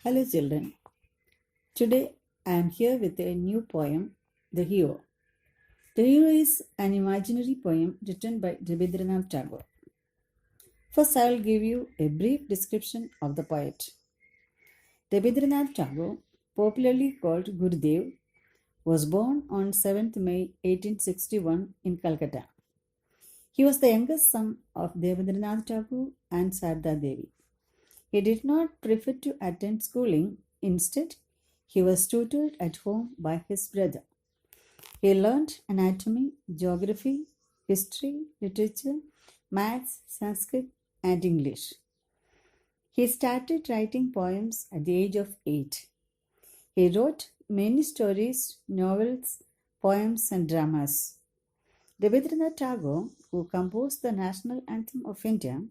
Hello children, today I am here with a new poem, The Hero. The Hero is an imaginary poem written by Rabindranath Tagore. First I will give you a brief description of the poet. Rabindranath Tagore, popularly called Gurudev, was born on 7th May 1861 in Calcutta. He was the youngest son of Rabindranath Tagore and Sarda Devi. He did not prefer to attend schooling. Instead, he was tutored at home by his brother. He learned anatomy, geography, history, literature, maths, Sanskrit, and English. He started writing poems at the age of 8. He wrote many stories, novels, poems, and dramas. Rabindranath Tagore, who composed the national anthem of India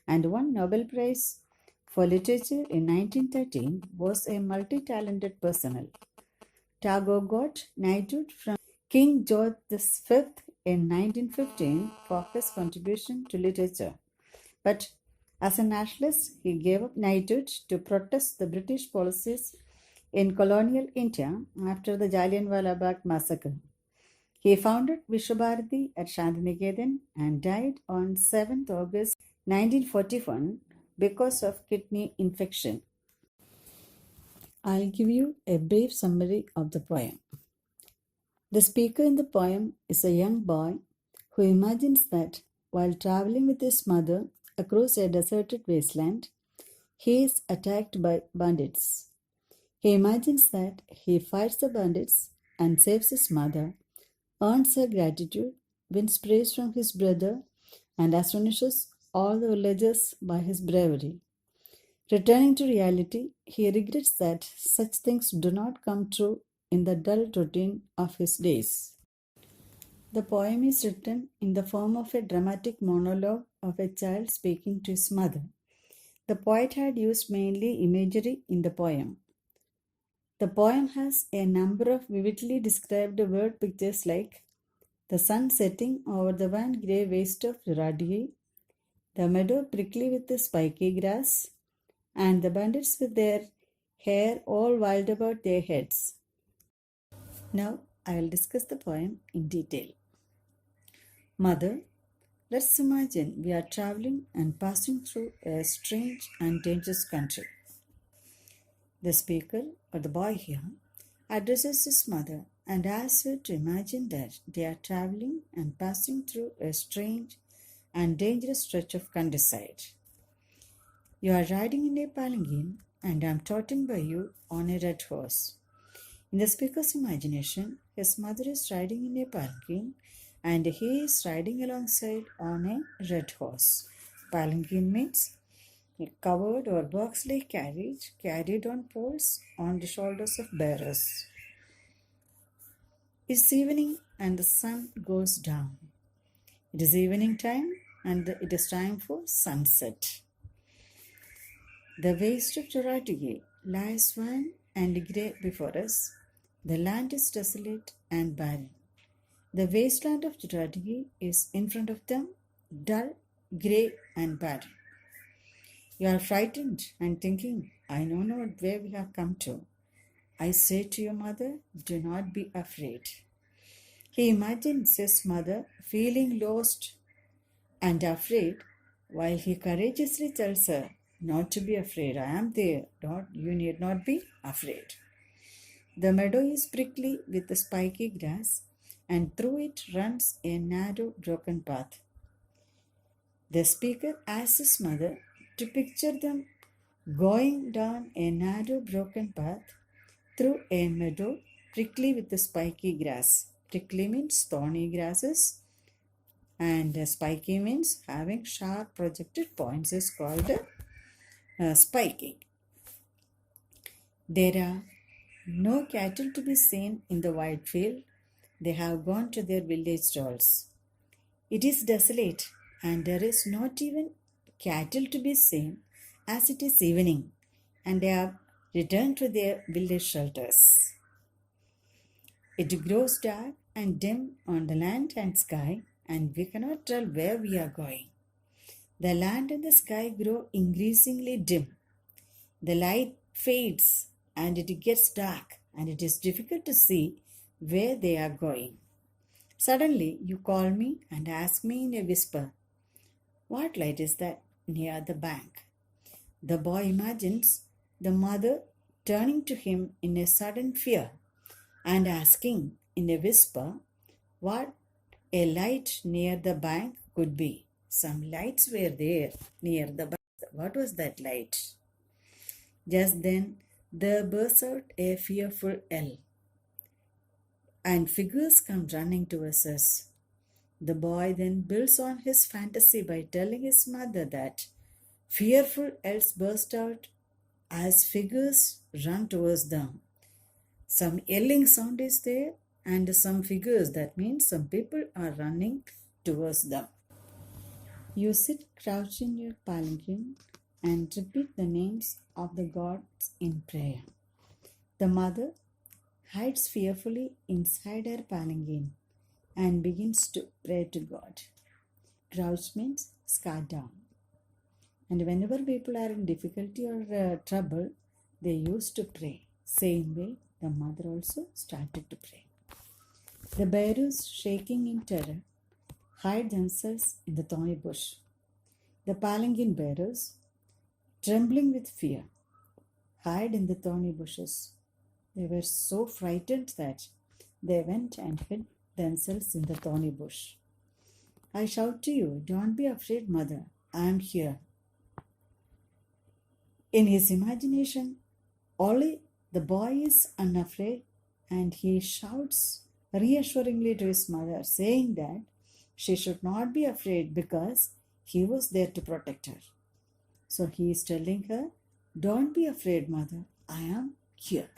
and won Nobel Prize for Literature in 1913, was a multi-talented person. Tagore got knighthood from King George V in 1915 for his contribution to literature. But as a nationalist, he gave up knighthood to protest the British policies in colonial India after the Jallianwala Bagh massacre. He founded Vishwabharati at Shantiniketan and died on 7th August 1941 because of kidney infection. I'll give you a brief summary of the poem. The speaker in the poem is a young boy who imagines that while traveling with his mother across a deserted wasteland, he is attacked by bandits. He imagines that he fights the bandits and saves his mother, earns her gratitude, wins praise from his brother, and astonishes all the villagers by his bravery. Returning to reality, he regrets that such things do not come true in the dull routine of his days. The poem is written in the form of a dramatic monologue of a child speaking to his mother. The poet had used mainly imagery in the poem. The poem has a number of vividly described word pictures like the sun setting over the wan grey waste of Radhi, the meadow prickly with the spiky grass, and the bandits with their hair all wild about their heads. Now I will discuss the poem in detail. Mother, let's imagine we are traveling and passing through a strange and dangerous country. The speaker, or the boy here, addresses his mother and asks her to imagine that they are traveling and passing through a strange and dangerous stretch of countryside. You are riding in a palanquin and I am trotting by you on a red horse. In the speaker's imagination, his mother is riding in a palanquin and he is riding alongside on a red horse. Palanquin means a covered or box-like carriage carried on poles on the shoulders of bearers. It's evening and the sun goes down. It is evening time and it is time for sunset. The waste of Radhi lies wan and grey before us. The land is desolate and barren. The wasteland of Radhi is in front of them, dull, grey and barren. You are frightened and thinking, I know not where we have come to. I say to your mother, do not be afraid. He imagines his mother feeling lost and afraid while he courageously tells her not to be afraid. I am there. You need not be afraid. The meadow is prickly with the spiky grass and through it runs a narrow broken path. The speaker asks his mother to picture them going down a narrow broken path through a meadow prickly with the spiky grass. Prickly means thorny grasses and spiky means having sharp projected points is called spiking. There are no cattle to be seen in the wide field. They have gone to their village stalls. It is desolate and there is not even cattle to be seen as it is evening and they have returned to their village shelters. It grows dark and dim on the land and sky and we cannot tell where we are going. The land and the sky grow increasingly dim. The light fades and it gets dark and it is difficult to see where they are going. Suddenly you call me and ask me in a whisper, "What light is that near the bank?" The boy imagines the mother turning to him in a sudden fear and asking in a whisper what a light near the bank could be. Some lights were there near the bank. What was that light? Just then there bursts out a fearful yell, and figures come running towards us. The boy then builds on his fantasy by telling his mother that fearful yells burst out as figures run towards them. Some yelling sound is there and some figures, that means some people are running towards them. You sit crouched in your palanquin and repeat the names of the gods in prayer. The mother hides fearfully inside her palanquin and begins to pray to God. Crouch means scar down. And whenever people are in difficulty or trouble, they used to pray. Same way, the mother also started to pray. The bearers, shaking in terror, hide themselves in the thorny bush. The palanquin bearers, trembling with fear, hide in the thorny bushes. They were so frightened that they went and hid themselves in the thorny bush. I shout to you, "Don't be afraid, mother, I am here." In his imagination, only the boy is unafraid, and he shouts reassuringly to his mother, saying that she should not be afraid because he was there to protect her. So he is telling her, "Don't be afraid, mother, I am here."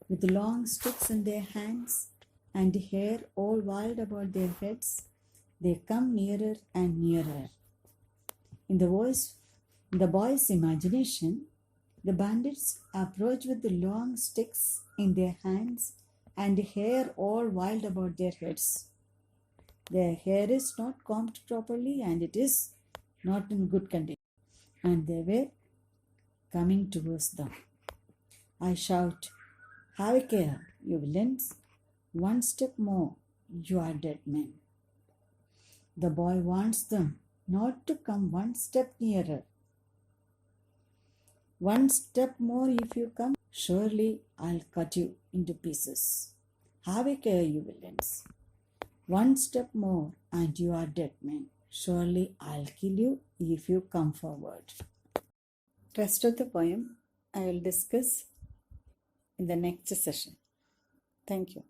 With long sticks in their hands and hair all wild about their heads, they come nearer and nearer. In the boy's imagination, the bandits approach with the long sticks in their hands and hair all wild about their heads. Their hair is not combed properly and it is not in good condition, and they were coming towards them. I shout, "Have a care, you villains. One step more, you are dead men." The boy warns them not to come one step nearer. "One step more if you come, surely I'll cut you into pieces. Have a care, you villains. One step more and you are dead men. Surely I'll kill you if you come forward." Rest of the poem I will discuss in the next session. Thank you.